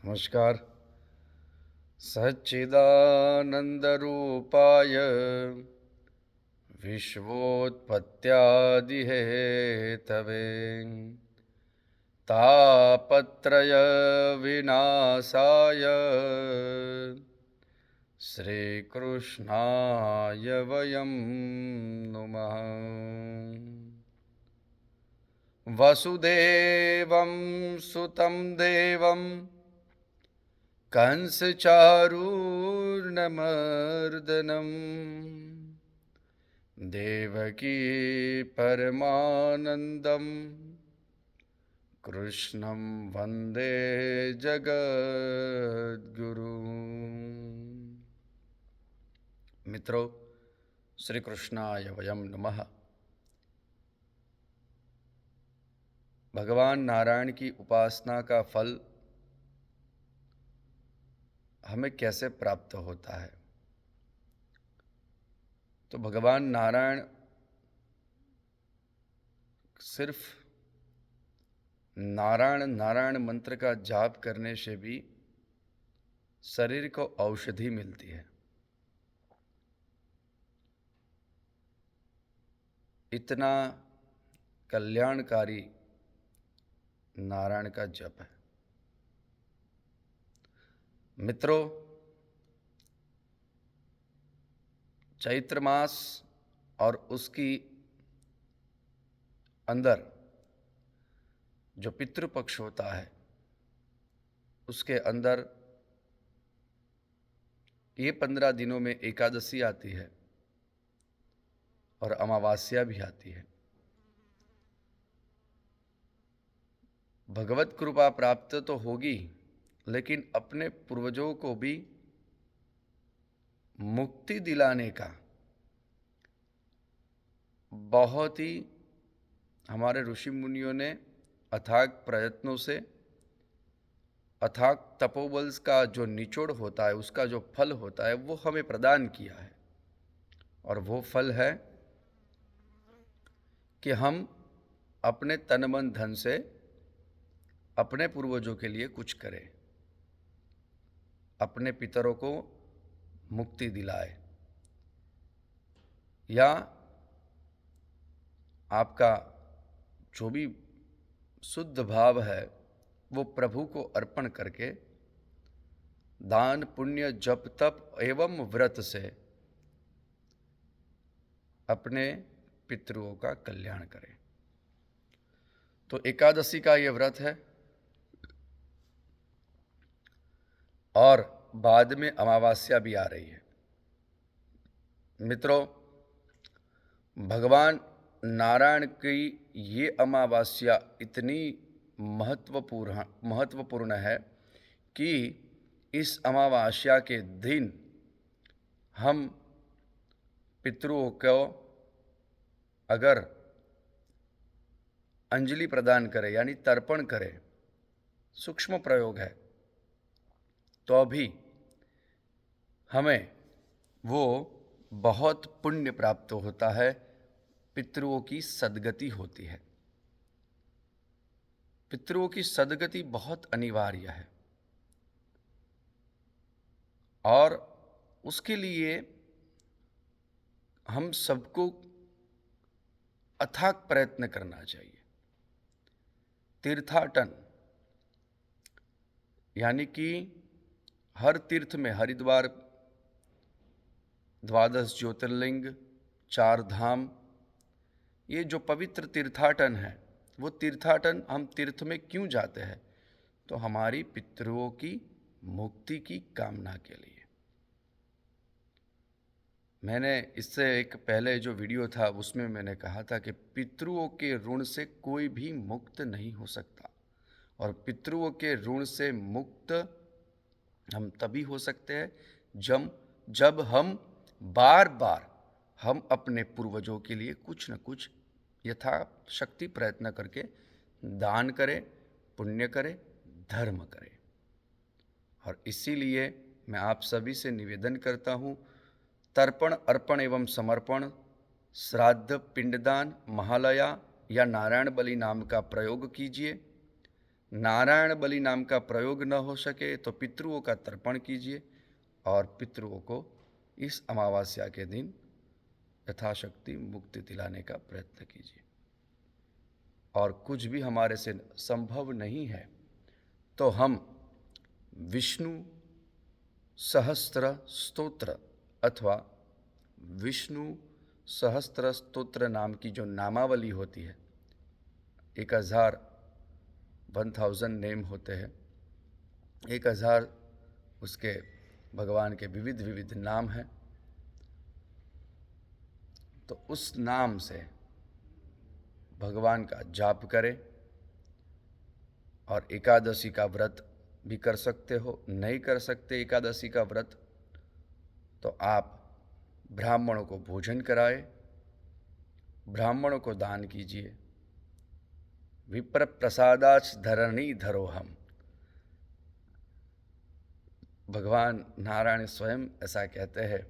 नमस्कार। सच्चिदानंदरूपाय विश्वोत्पत्त्यादिहेतवे तापत्रय विनाशाय श्रीकृष्णाय वयं नुमः। वसुदेवं सुतं देवं कंसचारूर्णमर्दनम् देवकी परमानन्दं कृष्णं वन्दे जगद्गुरुम्। मित्रों, श्री कृष्णाय वयं नमः। भगवान नारायण की उपासना का फल हमें कैसे प्राप्त होता है? तो भगवान नारायण सिर्फ नारायण नारायण मंत्र का जाप करने से भी शरीर को औषधि मिलती है। इतना कल्याणकारी नारायण का जप है। मित्रों, चैत्र मास और उसकी अंदर जो पितृपक्ष होता है, उसके अंदर ये 15 दिनों में एकादशी आती है और अमावास्या भी आती है। भगवत कृपा प्राप्त तो होगी, लेकिन अपने पूर्वजों को भी मुक्ति दिलाने का बहुत ही हमारे ऋषि मुनियों ने अथाक प्रयत्नों से, अथाक तपोबल का जो निचोड़ होता है, उसका जो फल होता है, वो हमें प्रदान किया है। और वो फल है कि हम अपने तन मन धन से अपने पूर्वजों के लिए कुछ करें, अपने पितरों को मुक्ति दिलाए, या आपका जो भी शुद्ध भाव है वो प्रभु को अर्पण करके दान पुण्य जप तप एवं व्रत से अपने पितरों का कल्याण करें। तो एकादशी का ये व्रत है और बाद में अमावस्या भी आ रही है। मित्रों, भगवान नारायण की ये अमावस्या इतनी महत्वपूर्ण है कि इस अमावस्या के दिन हम पितरों को अगर अंजलि प्रदान करें, यानी तर्पण करें, सूक्ष्म प्रयोग है, तो भी हमें वो बहुत पुण्य प्राप्त होता है, पितरों की सद्गति होती है। पितरों की सद्गति बहुत अनिवार्य है और उसके लिए हम सबको अथाक प्रयत्न करना चाहिए। तीर्थाटन यानी कि हर तीर्थ में, हरिद्वार 12 ज्योतिर्लिंग, 4 धाम, ये जो पवित्र तीर्थाटन है, वो तीर्थाटन हम तीर्थ में क्यों जाते हैं? तो हमारी पितरों की मुक्ति की कामना के लिए। मैंने इससे एक पहले जो वीडियो था उसमें मैंने कहा था कि पितरों के ऋण से कोई भी मुक्त नहीं हो सकता, और पितरों के ऋण से मुक्त हम तभी हो सकते हैं जब हम बार बार हम अपने पूर्वजों के लिए कुछ न कुछ यथाशक्ति प्रयत्न करके दान करें, पुण्य करें, धर्म करें। और इसीलिए मैं आप सभी से निवेदन करता हूँ, तर्पण, अर्पण एवं समर्पण, श्राद्ध, पिंडदान, महालया या नारायण बलि नाम का प्रयोग कीजिए। नारायण बलि नाम का प्रयोग न हो सके तो पितरुओं का तर्पण कीजिए और पितरुओं को इस अमावस्या के दिन यथाशक्ति मुक्ति दिलाने का प्रयत्न कीजिए। और कुछ भी हमारे से संभव नहीं है तो हम विष्णु सहस्त्र स्तोत्र अथवा विष्णु सहस्त्र स्तोत्र नाम की जो नामावली होती है, 1000 नेम होते हैं, 1000 उसके भगवान के विविध विविध नाम हैं, तो उस नाम से भगवान का जाप करें। और एकादशी का व्रत भी कर सकते हो, नहीं कर सकते एकादशी का व्रत तो आप ब्राह्मणों को भोजन कराए, ब्राह्मणों को दान कीजिए। विप्र प्रसादाच धरणी धरो हम, भगवान नारायण स्वयं ऐसा कहते हैं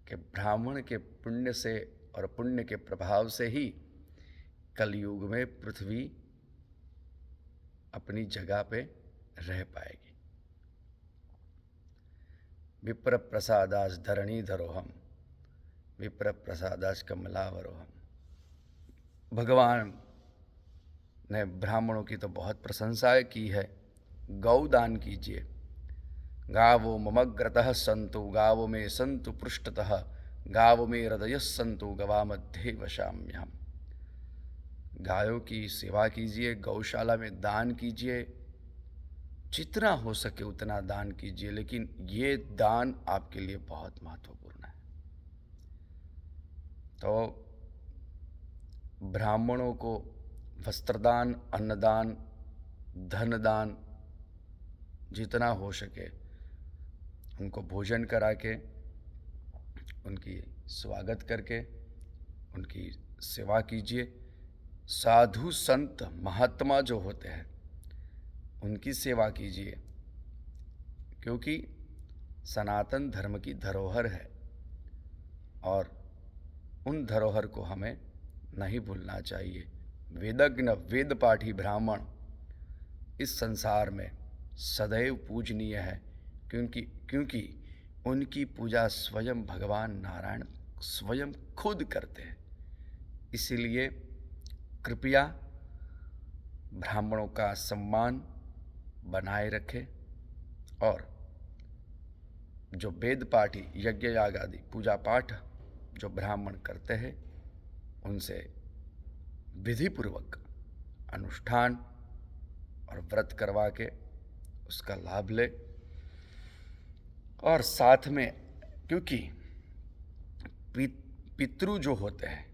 कि ब्राह्मण के पुण्य से और पुण्य के प्रभाव से ही कलयुग में पृथ्वी अपनी जगह पे रह पाएगी। विप्र प्रसादास धरणी धरोहम, विप्र प्रसादास कमलावरोहम। भगवान ने ब्राह्मणों की तो बहुत प्रशंसा की है। गौदान कीजिए। गावो ममग्रतः सन्तु गावो में सन्तु पृष्ठतः गावो में हृदय सन्तु गवा मध्ये वशाम्यहम्। गायों की सेवा कीजिए, गौशाला में दान कीजिए, जितना हो सके उतना दान कीजिए, लेकिन ये दान आपके लिए बहुत महत्वपूर्ण है। तो ब्राह्मणों को वस्त्रदान, अन्नदान, धनदान जितना हो सके उनको भोजन करा के, उनकी स्वागत करके उनकी सेवा कीजिए। साधु संत महात्मा जो होते हैं उनकी सेवा कीजिए, क्योंकि सनातन धर्म की धरोहर है और उन धरोहर को हमें नहीं भूलना चाहिए। वेदज्ञ वेद पाठी ब्राह्मण इस संसार में सदैव पूजनीय है, क्योंकि उनकी पूजा स्वयं भगवान नारायण स्वयं खुद करते हैं। इसीलिए कृपया ब्राह्मणों का सम्मान बनाए रखें और जो वेद पाठी यज्ञ याग आदि पूजा पाठ जो ब्राह्मण करते हैं उनसे विधिपूर्वक अनुष्ठान और व्रत करवा के उसका लाभ ले। और साथ में, क्योंकि पितृ जो होते हैं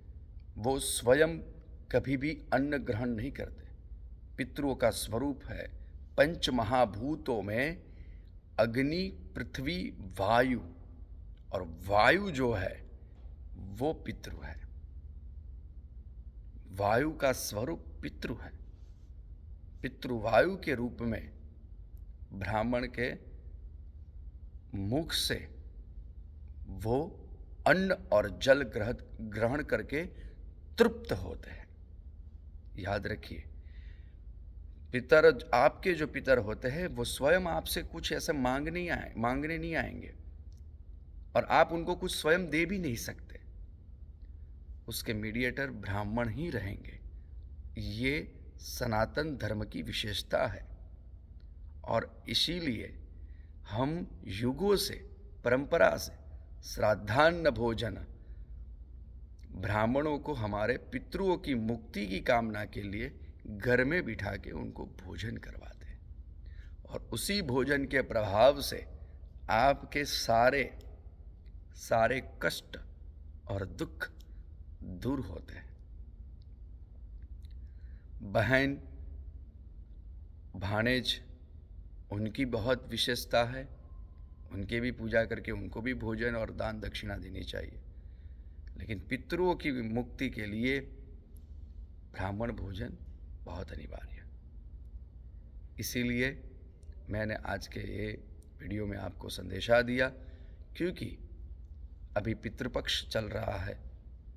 वो स्वयं कभी भी अन्न ग्रहण नहीं करते। पितरों का स्वरूप है पंच महाभूतों में अग्नि, पृथ्वी, वायु, और वायु जो है वो पितृ है। वायु का स्वरूप पितृ है। पितृवायु के रूप में ब्राह्मण के मुख से वो अन्न और जल ग्रहण करके तृप्त होते हैं। याद रखिए, पितर, आपके जो पितर होते हैं वो स्वयं आपसे कुछ ऐसा मांगने नहीं आएंगे और आप उनको कुछ स्वयं दे भी नहीं सकते। उसके मीडिएटर ब्राह्मण ही रहेंगे। ये सनातन धर्म की विशेषता है और इसीलिए हम युगों से, परंपरा से श्राद्धान्न भोजन ब्राह्मणों को हमारे पितरों की मुक्ति की कामना के लिए घर में बिठा के उनको भोजन करवाते हैं और उसी भोजन के प्रभाव से आपके सारे कष्ट और दुख दूर होते हैं। बहन, भाणेज, उनकी बहुत विशेषता है। उनके भी पूजा करके उनको भी भोजन और दान दक्षिणा देनी चाहिए, लेकिन पितरों की मुक्ति के लिए ब्राह्मण भोजन बहुत अनिवार्य है। इसीलिए मैंने आज के ये वीडियो में आपको संदेशा दिया, क्योंकि अभी पितृपक्ष चल रहा है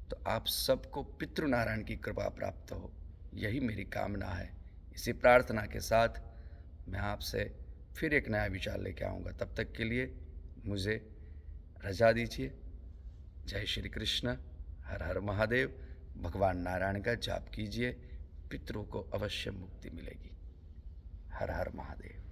तो आप सबको पितृनारायण की कृपा प्राप्त हो, यही मेरी कामना है। इसी प्रार्थना के साथ मैं आपसे फिर एक नया विचार लेके आऊँगा। तब तक के लिए मुझे रजा दीजिए। जय श्री कृष्ण। हर हर महादेव। भगवान नारायण का जाप कीजिए, पितरों को अवश्य मुक्ति मिलेगी। हर हर महादेव।